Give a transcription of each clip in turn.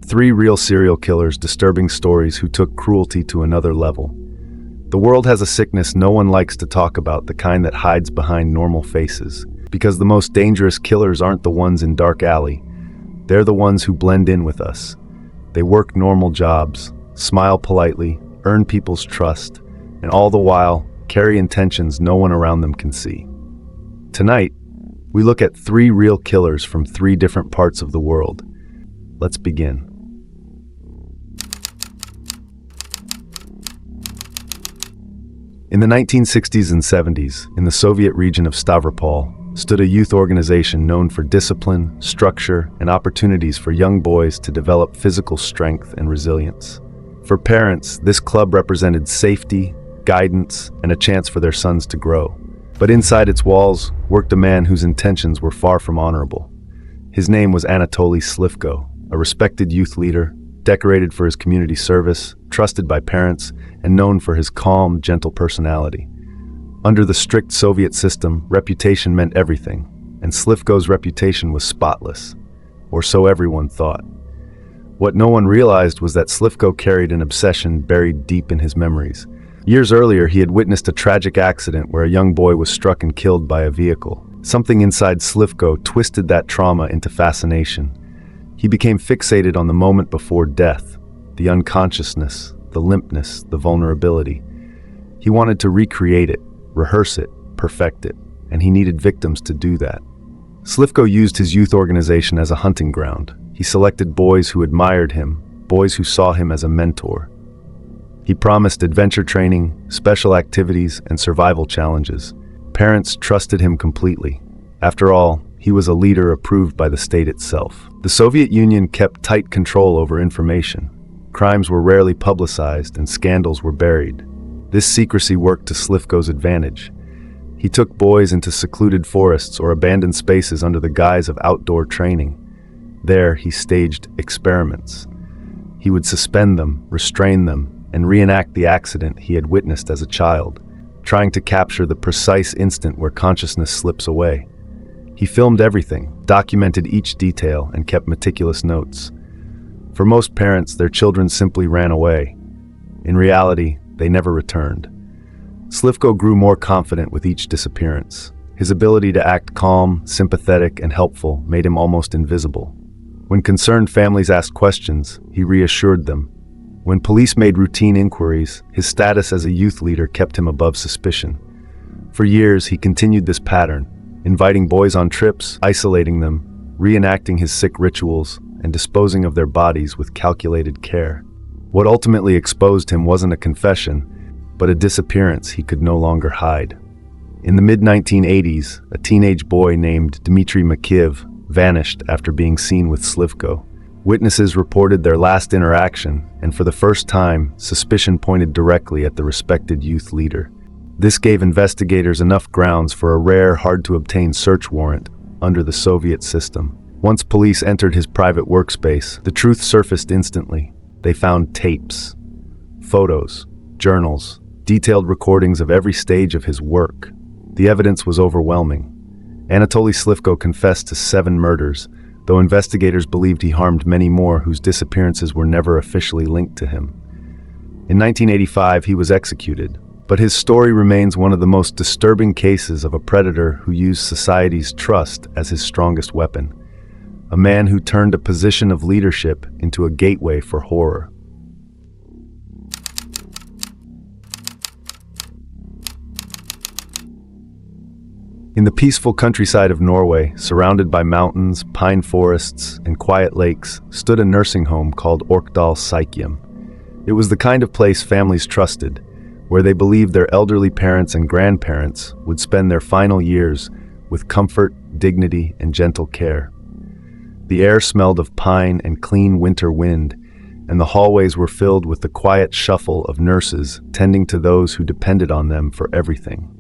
Three real serial killers, disturbing stories who took cruelty to another level. The world has a sickness no one likes to talk about, the kind that hides behind normal faces. Because the most dangerous killers aren't the ones in dark alley. They're the ones who blend in with us. They work normal jobs, smile politely, earn people's trust, and all the while carry intentions no one around them can see. Tonight, we look at three real killers from three different parts of the world. Let's begin. In the 1960s and 70s, in the Soviet region of Stavropol, stood a youth organization known for discipline, structure, and opportunities for young boys to develop physical strength and resilience. For parents, this club represented safety, guidance, and a chance for their sons to grow. But inside its walls worked a man whose intentions were far from honorable. His name was Anatoly Slivko, a respected youth leader, decorated for his community service, trusted by parents, and known for his calm, gentle personality. Under the strict Soviet system, reputation meant everything, and Slivko's reputation was spotless, or so everyone thought. What no one realized was that Slivko carried an obsession buried deep in his memories. Years earlier, he had witnessed a tragic accident where a young boy was struck and killed by a vehicle. Something inside Slivko twisted that trauma into fascination. He became fixated on the moment before death, the unconsciousness, the limpness, the vulnerability. He wanted to recreate it, rehearse it, perfect it, and he needed victims to do that. Slivko used his youth organization as a hunting ground. He selected boys who admired him, boys who saw him as a mentor. He promised adventure training, special activities, and survival challenges. Parents trusted him completely. After all, he was a leader approved by the state itself. The Soviet Union kept tight control over information. Crimes were rarely publicized and scandals were buried. This secrecy worked to Slivko's advantage. He took boys into secluded forests or abandoned spaces under the guise of outdoor training. There, he staged experiments. He would suspend them, restrain them, and reenact the accident he had witnessed as a child, trying to capture the precise instant where consciousness slips away. He filmed everything, documented each detail, and kept meticulous notes. For most parents, their children simply ran away. In reality, they never returned. Slivko grew more confident with each disappearance. His ability to act calm, sympathetic, and helpful made him almost invisible. When concerned families asked questions, he reassured them. When police made routine inquiries, his status as a youth leader kept him above suspicion. For years, he continued this pattern, inviting boys on trips, isolating them, reenacting his sick rituals, and disposing of their bodies with calculated care. What ultimately exposed him wasn't a confession, but a disappearance he could no longer hide. In the mid-1980s, a teenage boy named Dmitry Makiev vanished after being seen with Slivko. Witnesses reported their last interaction, and for the first time, suspicion pointed directly at the respected youth leader. This gave investigators enough grounds for a rare, hard-to-obtain search warrant under the Soviet system. Once police entered his private workspace, the truth surfaced instantly. They found tapes, photos, journals, detailed recordings of every stage of his work. The evidence was overwhelming. Anatoly Slivko confessed to 7 murders, though investigators believed he harmed many more whose disappearances were never officially linked to him. In 1985, he was executed, but his story remains one of the most disturbing cases of a predator who used society's trust as his strongest weapon. A man who turned a position of leadership into a gateway for horror. In the peaceful countryside of Norway, surrounded by mountains, pine forests, and quiet lakes, stood a nursing home called Orkdal Sykehjem. It was the kind of place families trusted, where they believed their elderly parents and grandparents would spend their final years with comfort, dignity, and gentle care. The air smelled of pine and clean winter wind, and the hallways were filled with the quiet shuffle of nurses tending to those who depended on them for everything.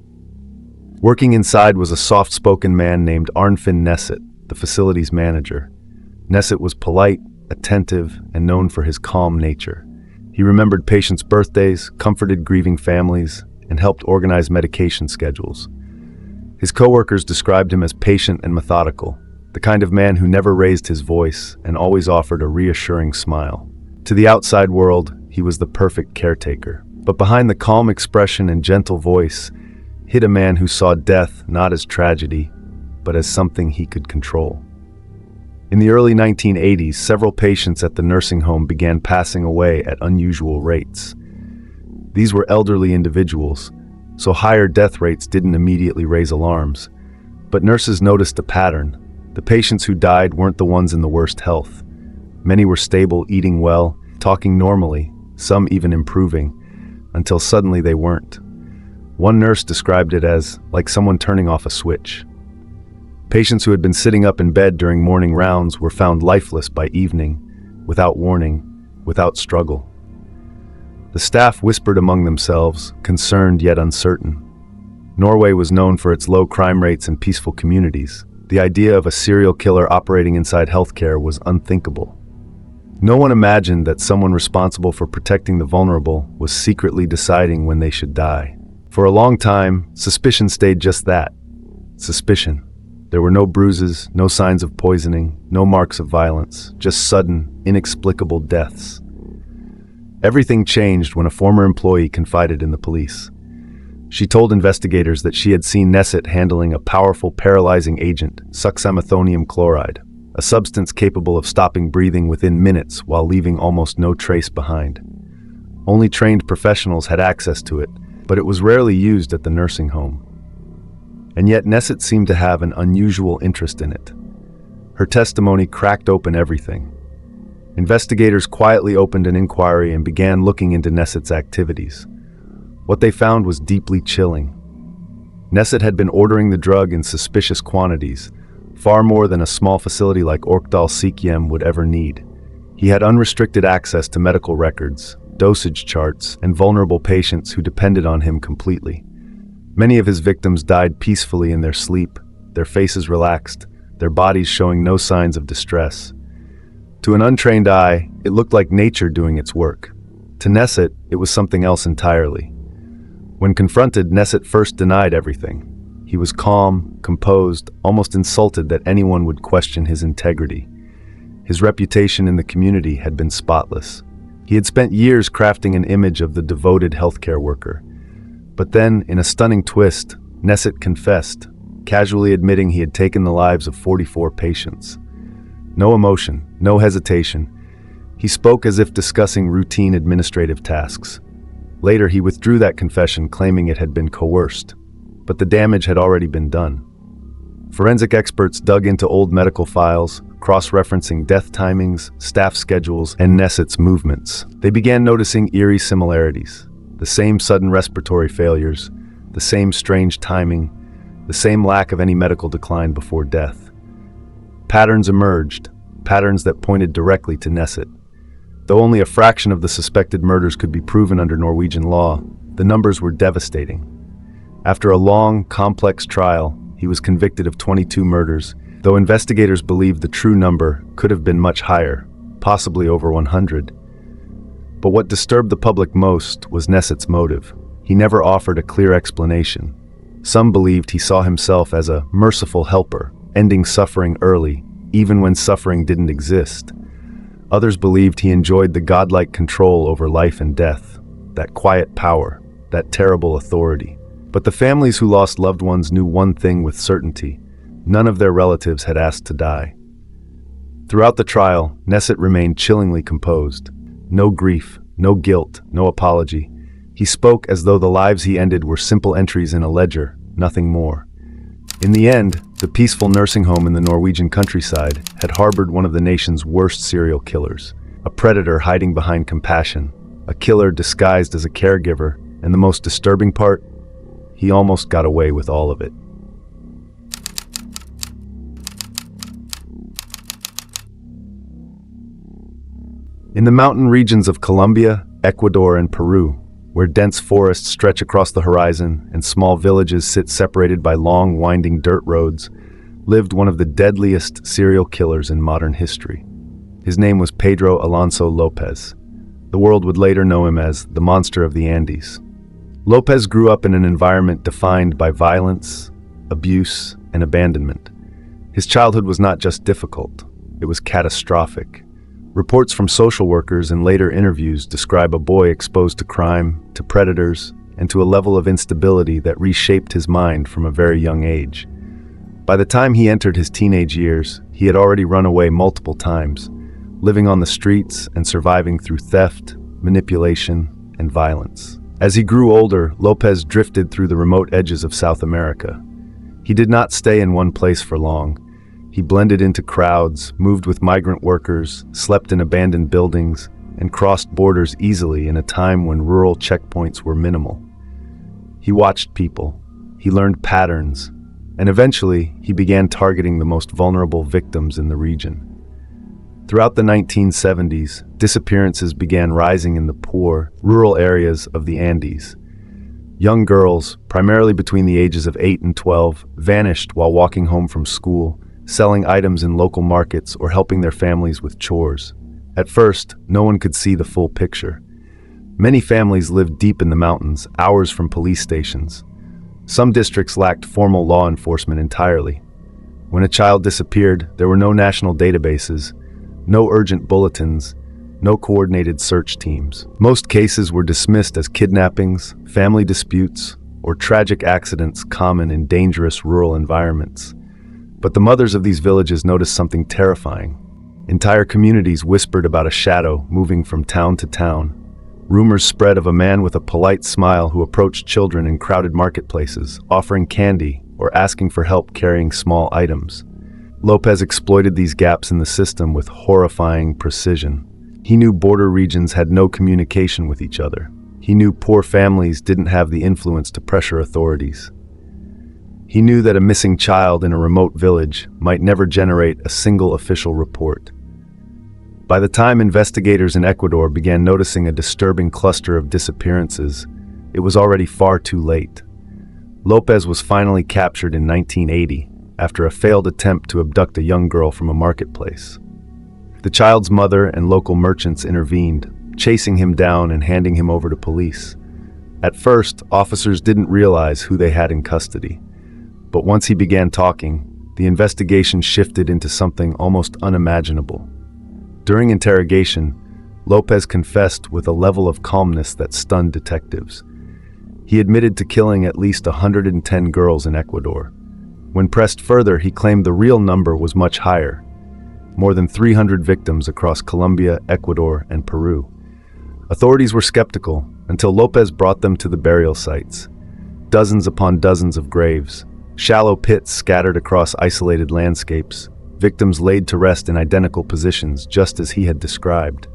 Working inside was a soft-spoken man named Arnfinn Nesset, the facility's manager. Nesset was polite, attentive, and known for his calm nature. He remembered patients' birthdays, comforted grieving families, and helped organize medication schedules. His coworkers described him as patient and methodical, the the kind of man who never raised his voice and always offered a reassuring smile. To the outside world, he was the perfect caretaker. But behind the calm expression and gentle voice hid a man who saw death not as tragedy, but as something he could control. In the early 1980s, several patients at the nursing home began passing away at unusual rates. These were elderly individuals, so higher death rates didn't immediately raise alarms. But nurses noticed a pattern. The patients who died weren't the ones in the worst health. Many were stable, eating well, talking normally, some even improving, until suddenly they weren't. One nurse described it as like someone turning off a switch. Patients who had been sitting up in bed during morning rounds were found lifeless by evening, without warning, without struggle. The staff whispered among themselves, concerned yet uncertain. Norway was known for its low crime rates and peaceful communities. The idea of a serial killer operating inside healthcare was unthinkable. No one imagined that someone responsible for protecting the vulnerable was secretly deciding when they should die. For a long time, suspicion stayed just that, suspicion. There were no bruises, no signs of poisoning, no marks of violence, just sudden, inexplicable deaths. Everything changed when a former employee confided in the police. She told investigators that she had seen Nesset handling a powerful paralyzing agent, succinylmethonium chloride, a substance capable of stopping breathing within minutes while leaving almost no trace behind. Only trained professionals had access to it, but it was rarely used at the nursing home. And yet Nesset seemed to have an unusual interest in it. Her testimony cracked open everything. Investigators quietly opened an inquiry and began looking into Nesset's activities. What they found was deeply chilling. Nesset had been ordering the drug in suspicious quantities, far more than a small facility like Orkdal Sykehjem would ever need. He had unrestricted access to medical records, dosage charts, and vulnerable patients who depended on him completely. Many of his victims died peacefully in their sleep, their faces relaxed, their bodies showing no signs of distress. To an untrained eye, it looked like nature doing its work. To Nesset, it was something else entirely. When confronted, Nesset first denied everything. He was calm, composed, almost insulted that anyone would question his integrity. His reputation in the community had been spotless. He had spent years crafting an image of the devoted healthcare worker. But then, in a stunning twist, Nesset confessed, casually admitting he had taken the lives of 44 patients. No emotion, no hesitation. He spoke as if discussing routine administrative tasks. Later, he withdrew that confession, claiming it had been coerced. But the damage had already been done. Forensic experts dug into old medical files, cross-referencing death timings, staff schedules, and Nesset's movements. They began noticing eerie similarities. The same sudden respiratory failures, the same strange timing, the same lack of any medical decline before death. Patterns emerged, patterns that pointed directly to Nesset. Though only a fraction of the suspected murders could be proven under Norwegian law, the numbers were devastating. After a long, complex trial, he was convicted of 22 murders, though investigators believe the true number could have been much higher, possibly over 100. But what disturbed the public most was Nesset's motive. He never offered a clear explanation. Some believed he saw himself as a merciful helper, ending suffering early, even when suffering didn't exist. Others believed he enjoyed the godlike control over life and death, that quiet power, that terrible authority. But the families who lost loved ones knew one thing with certainty: none of their relatives had asked to die. Throughout the trial, Nesset remained chillingly composed. No grief, no guilt, no apology. He spoke as though the lives he ended were simple entries in a ledger, nothing more. In the end, the peaceful nursing home in the Norwegian countryside had harbored one of the nation's worst serial killers, a predator hiding behind compassion, a killer disguised as a caregiver, and the most disturbing part, he almost got away with all of it. In the mountain regions of Colombia, Ecuador, and Peru, where dense forests stretch across the horizon and small villages sit separated by long, winding dirt roads, lived one of the deadliest serial killers in modern history. His name was Pedro Alonso Lopez. The world would later know him as the Monster of the Andes. Lopez grew up in an environment defined by violence, abuse, and abandonment. His childhood was not just difficult, it was catastrophic. Reports from social workers and later interviews describe a boy exposed to crime, to predators, and to a level of instability that reshaped his mind from a very young age. By the time he entered his teenage years, he had already run away multiple times, living on the streets and surviving through theft, manipulation, and violence. As he grew older, Lopez drifted through the remote edges of South America. He did not stay in one place for long. He blended into crowds, moved with migrant workers, slept in abandoned buildings, and crossed borders easily in a time when rural checkpoints were minimal. He watched people, he learned patterns, and eventually he began targeting the most vulnerable victims in the region. Throughout the 1970s, disappearances began rising in the poor, rural areas of the Andes. Young girls, primarily between the ages of 8 and 12, vanished while walking home from school, selling items in local markets or helping their families with chores. At first, no one could see the full picture. Many families lived deep in the mountains, hours from police stations. Some districts lacked formal law enforcement entirely. When a child disappeared, there were no national databases, no urgent bulletins, no coordinated search teams. Most cases were dismissed as kidnappings, family disputes, or tragic accidents common in dangerous rural environments. But the mothers of these villages noticed something terrifying. Entire communities whispered about a shadow moving from town to town. Rumors spread of a man with a polite smile who approached children in crowded marketplaces, offering candy or asking for help carrying small items. Lopez exploited these gaps in the system with horrifying precision. He knew border regions had no communication with each other. He knew poor families didn't have the influence to pressure authorities. He knew that a missing child in a remote village might never generate a single official report. By the time investigators in Ecuador began noticing a disturbing cluster of disappearances, it was already far too late. Lopez was finally captured in 1980 after a failed attempt to abduct a young girl from a marketplace. The child's mother and local merchants intervened, chasing him down and handing him over to police. At first, officers didn't realize who they had in custody. But once he began talking, the investigation shifted into something almost unimaginable. During interrogation, Lopez confessed with a level of calmness that stunned detectives. He admitted to killing at least 110 girls in Ecuador. When pressed further, he claimed the real number was much higher, more than 300 victims across Colombia, Ecuador, and Peru. Authorities were skeptical until Lopez brought them to the burial sites. Dozens upon dozens of graves, shallow pits scattered across isolated landscapes, victims laid to rest in identical positions just as he had described.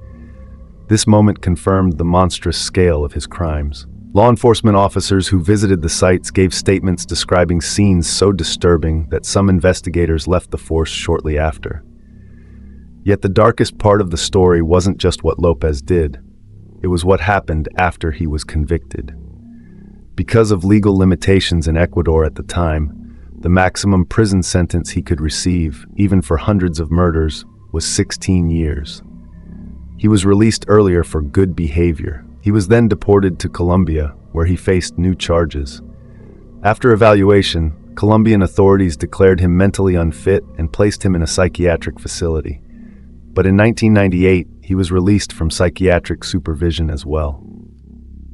This moment confirmed the monstrous scale of his crimes. Law enforcement officers who visited the sites gave statements describing scenes so disturbing that some investigators left the force shortly after. Yet the darkest part of the story wasn't just what Lopez did. It was what happened after he was convicted. Because of legal limitations in Ecuador at the time, the maximum prison sentence he could receive, even for hundreds of murders, was 16 years. He was released earlier for good behavior. He was then deported to Colombia, where he faced new charges. After evaluation, Colombian authorities declared him mentally unfit and placed him in a psychiatric facility. But in 1998, he was released from psychiatric supervision as well.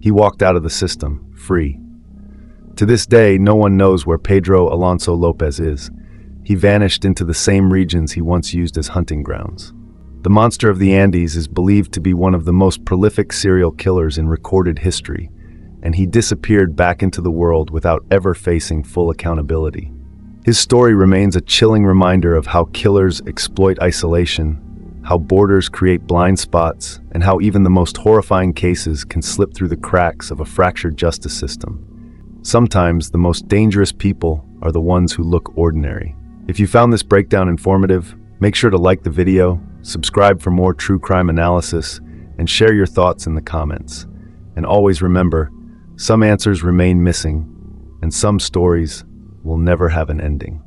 He walked out of the system, free. To this day, no one knows where Pedro Alonso Lopez is. He vanished into the same regions he once used as hunting grounds. The monster of the Andes is believed to be one of the most prolific serial killers in recorded history, and he disappeared back into the world without ever facing full accountability. His story remains a chilling reminder of how killers exploit isolation, how borders create blind spots, and how even the most horrifying cases can slip through the cracks of a fractured justice system. Sometimes the most dangerous people are the ones who look ordinary. If you found this breakdown informative, make sure to like the video, subscribe for more true crime analysis, and share your thoughts in the comments. And always remember, some answers remain missing, and some stories will never have an ending.